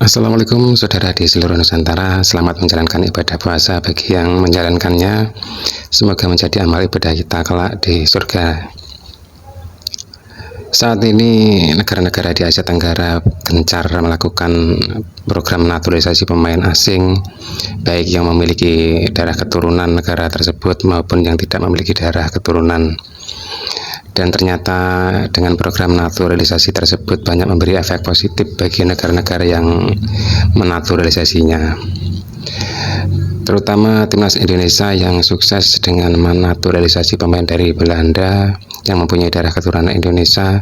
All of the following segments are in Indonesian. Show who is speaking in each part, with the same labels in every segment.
Speaker 1: Assalamualaikum saudara di seluruh Nusantara. Selamat menjalankan ibadah puasa bagi yang menjalankannya. Semoga menjadi amal ibadah kita kelak di surga. Saat ini negara-negara di Asia Tenggara gencar melakukan program naturalisasi pemain asing, baik yang memiliki darah keturunan negara tersebut maupun yang tidak memiliki darah keturunan. Dan ternyata dengan program naturalisasi tersebut banyak memberi efek positif bagi negara-negara yang menaturalisasinya, terutama timnas Indonesia yang sukses dengan menaturalisasi pemain dari Belanda yang mempunyai darah keturunan Indonesia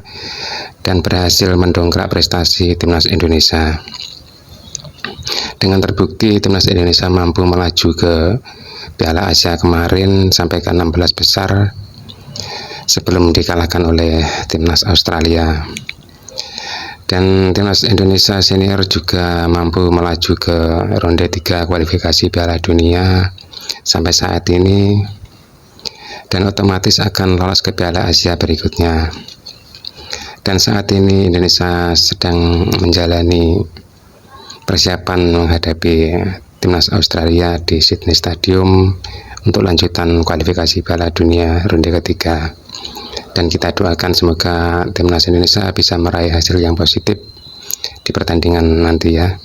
Speaker 1: dan berhasil mendongkrak prestasi timnas Indonesia. Dengan terbukti timnas Indonesia mampu melaju ke Piala Asia kemarin sampai ke 16 besar sebelum dikalahkan oleh timnas Australia. Dan timnas Indonesia senior juga mampu melaju ke ronde 3 kualifikasi Piala Dunia sampai saat ini, dan otomatis akan lolos ke Piala Asia berikutnya. Dan saat ini Indonesia sedang menjalani persiapan menghadapi timnas Australia di Sydney Stadium untuk lanjutan kualifikasi Piala Dunia ronde ketiga. Dan kita doakan semoga timnas Indonesia bisa meraih hasil yang positif di pertandingan nanti ya.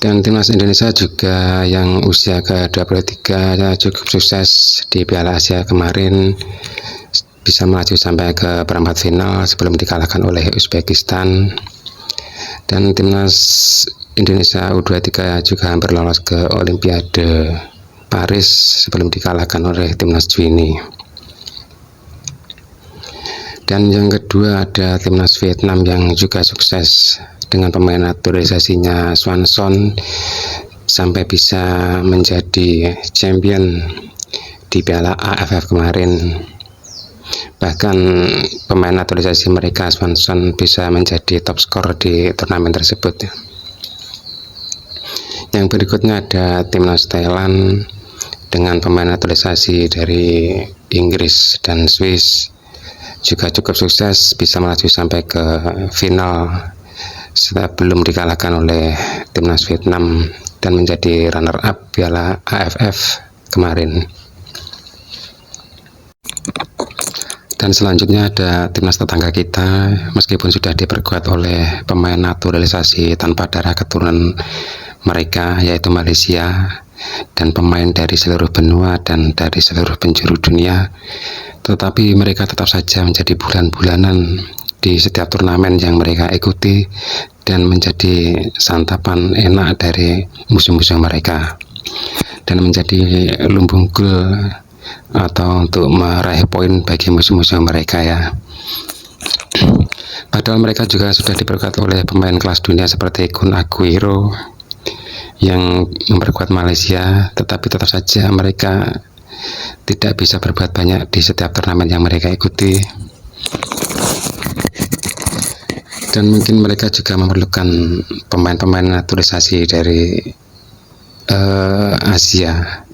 Speaker 1: Dan timnas Indonesia juga yang usia ke-23 cukup sukses di Piala Asia kemarin, bisa melaju sampai ke perempat final sebelum dikalahkan oleh Uzbekistan. Dan timnas Indonesia U23 juga hampir lolos ke Olimpiade Paris sebelum dikalahkan oleh timnas Twinny. Dan yang kedua ada timnas Vietnam yang juga sukses dengan pemain naturalisasinya Swanson sampai bisa menjadi champion di Piala AFF kemarin. Bahkan pemain naturalisasi mereka Swanson bisa menjadi top skor di turnamen tersebut. Yang berikutnya ada timnas Thailand dengan pemain naturalisasi dari Inggris dan Swiss, juga cukup sukses bisa melaju sampai ke final setelah belum dikalahkan oleh timnas Vietnam dan menjadi runner up Piala AFF kemarin. Dan selanjutnya ada timnas tetangga kita, meskipun sudah diperkuat oleh pemain naturalisasi tanpa darah keturunan mereka, yaitu Malaysia, dan pemain dari seluruh benua dan dari seluruh penjuru dunia, tetapi mereka tetap saja menjadi bulan-bulanan di setiap turnamen yang mereka ikuti dan menjadi santapan enak dari musuh-musuh mereka dan menjadi lumbung gol atau untuk meraih poin bagi musuh-musuh mereka ya. Padahal mereka juga sudah diperkuat oleh pemain kelas dunia seperti Kun Aguero yang memperkuat Malaysia, tetapi tetap saja mereka tidak bisa berbuat banyak di setiap turnamen yang mereka ikuti. Dan mungkin mereka juga memerlukan pemain-pemain naturalisasi dari Asia,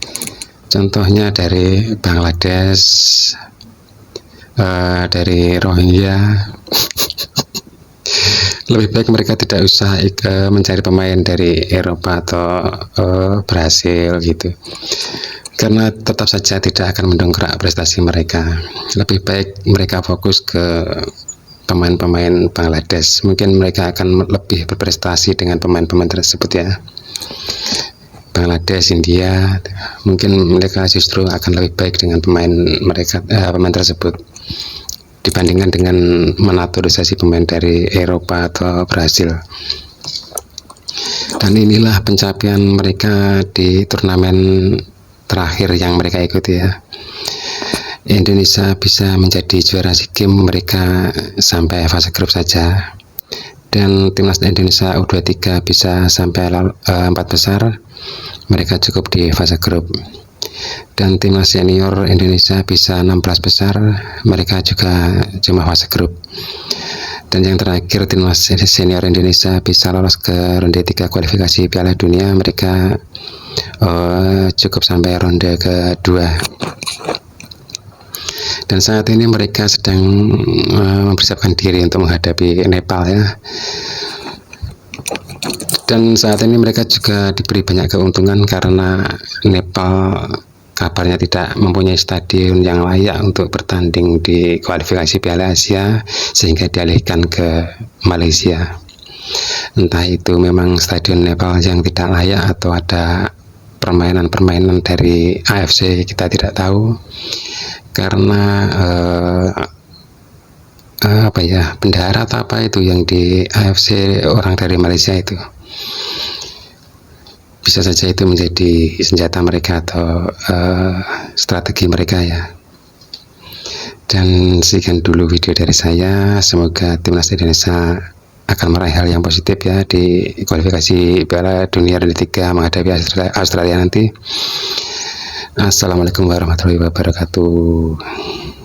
Speaker 1: contohnya dari Bangladesh, dari Rohingya. Lebih baik mereka tidak usah mencari pemain dari Eropa atau Brasil gitu, karena tetap saja tidak akan mendongkrak prestasi mereka. Lebih baik mereka fokus ke pemain-pemain Bangladesh, mungkin mereka akan lebih berprestasi dengan pemain-pemain tersebut ya. Bangladesh, India, mungkin mereka justru akan lebih baik dengan pemain tersebut dibandingkan dengan menaturalisasi pemain dari Eropa atau Brasil. Dan inilah pencapaian mereka di turnamen terakhir yang mereka ikuti ya. Indonesia bisa menjadi juara SEA Games mereka sampai fase grup saja, dan timnas Indonesia U23 bisa sampai 4 besar, mereka cukup di fase grup. Dan timnas senior Indonesia bisa 16 besar, mereka juga cuma fase grup. Dan yang terakhir timnas senior Indonesia bisa lolos ke ronde 3 kualifikasi Piala Dunia, mereka cukup sampai ronde kedua. Dan saat ini mereka sedang mempersiapkan diri untuk menghadapi Nepal ya. Dan saat ini mereka juga diberi banyak keuntungan karena Nepal kabarnya tidak mempunyai stadion yang layak untuk bertanding di kualifikasi Piala Asia, sehingga dialihkan ke Malaysia. Entah itu memang stadion Nepal yang tidak layak atau ada permainan-permainan dari AFC, kita tidak tahu, karena bendahara atau apa itu yang di AFC orang dari Malaysia itu, bisa saja itu menjadi senjata mereka atau strategi mereka ya. Dan sekian dulu video dari saya, semoga timnas Indonesia akan meraih hal yang positif ya di kualifikasi Piala Dunia 2023 menghadapi Australia nanti. Assalamualaikum warahmatullahi wabarakatuh.